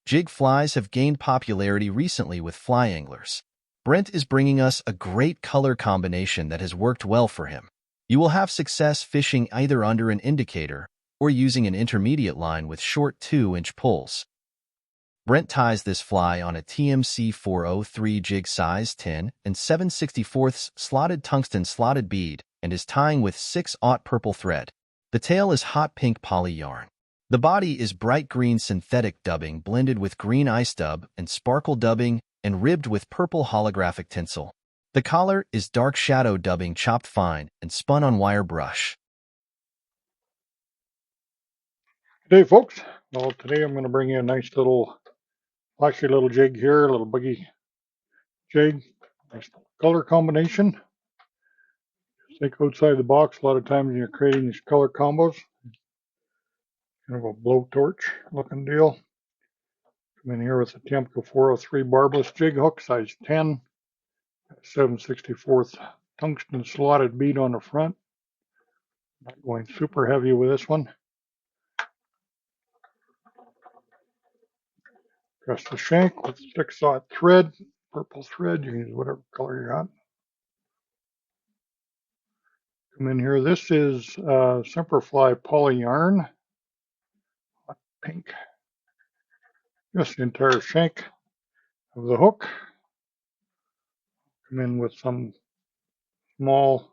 Jig flies have gained popularity recently with fly anglers. Brent is bringing us a great color combination that has worked well for him. You will have success fishing either under an indicator or using an intermediate line with short 2-inch pulls. Brent ties this fly on a TMC 403 jig size 10 and 7/64 slotted tungsten slotted bead and is tying with 6/0 purple thread. The tail is hot pink poly yarn. The body is bright green synthetic dubbing blended with green ice dub and sparkle dubbing and ribbed with purple holographic tinsel. The collar is dark shadow dubbing chopped fine and spun on wire brush. Good day, folks. Well, today I'm going to bring you a nice little flashy little jig here, a little buggy jig. Nice color combination. Think outside the box. A lot of times when you're creating these color combos, kind of a blowtorch looking deal. Come in here with a Tiemco 403 barbless jig hook, size 10, 7/64 tungsten slotted bead on the front. Not going super heavy with this one. Press the shank with 6/0 thread, purple thread. You can use whatever color you got. Come in here. This is Semperfli poly yarn, hot pink. Just the entire shank of the hook. Come in with some small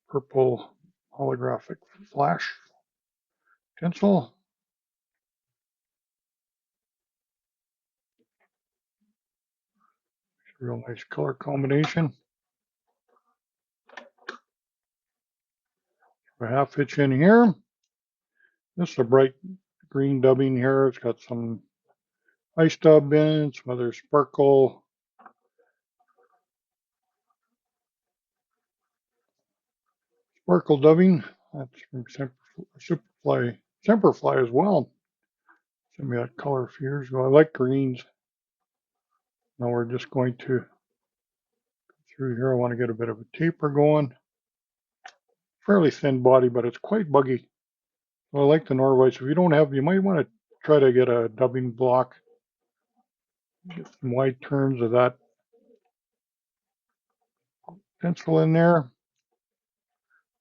purple holographic flash tinsel. Real nice color combination. A half hitch in here. This is a bright green dubbing here. It's got some ice dub in it, some other sparkle. Sparkle dubbing. That's from Semperfli as well. Send me that color a few years ago. I like greens. Now we're just going to go through here. I want to get a bit of a taper going. Fairly thin body, but it's quite buggy. So I like the Norway. So if you don't have, you might want to try to get a dubbing block. Get some wide turns of that pencil in there.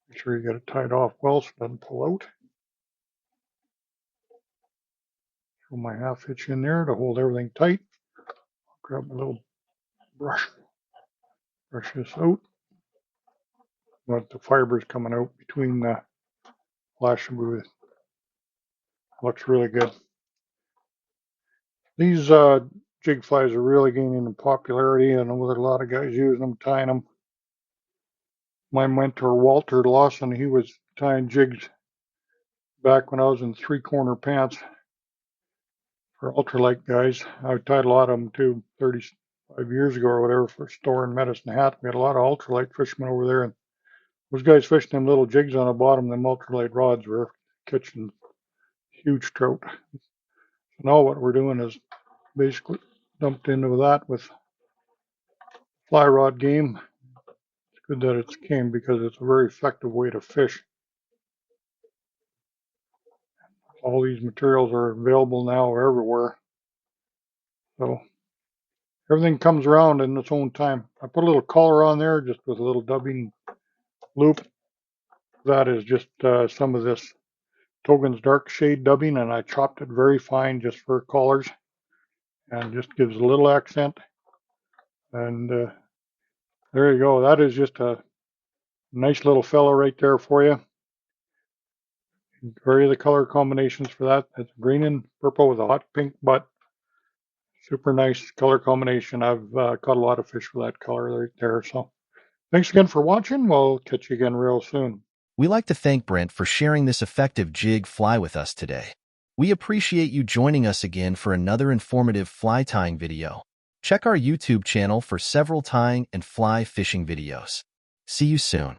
Make sure you get it tied off well so it doesn't pull out. Throw my half hitch in there to hold everything tight. Grab a little brush. Brush this out. Want the fibers coming out between the flash and booth. Looks really good. These jig flies are really gaining in popularity. I know there's a lot of guys using them, tying them. My mentor Walter Lawson, he was tying jigs back when I was in 3-corner pants for ultralight guys. I tied a lot of them too, 35 years ago or whatever, for a store in Medicine Hat. We had a lot of ultralight fishermen over there, and those guys fishing them little jigs on the bottom, them ultralight rods were catching huge trout. So now what we're doing is basically dumped into that with fly rod game. It's good that it came because it's a very effective way to fish. All these materials are available now everywhere. So everything comes around in its own time. I put a little collar on there just with a little dubbing loop. That is just some of this Togen's dark shade dubbing, and I chopped it very fine just for collars and just gives a little accent. And there you go. That is just a nice little fella right there for you. Vary the color combinations for that. It's green and purple with a hot pink butt. Super nice color combination. I've caught a lot of fish with that color right there. So thanks again for watching. We'll catch you again real soon. We like to thank Brent for sharing this effective jig fly with us today. We appreciate you joining us again for another informative fly tying video. Check our YouTube channel for several tying and fly fishing videos. See you soon.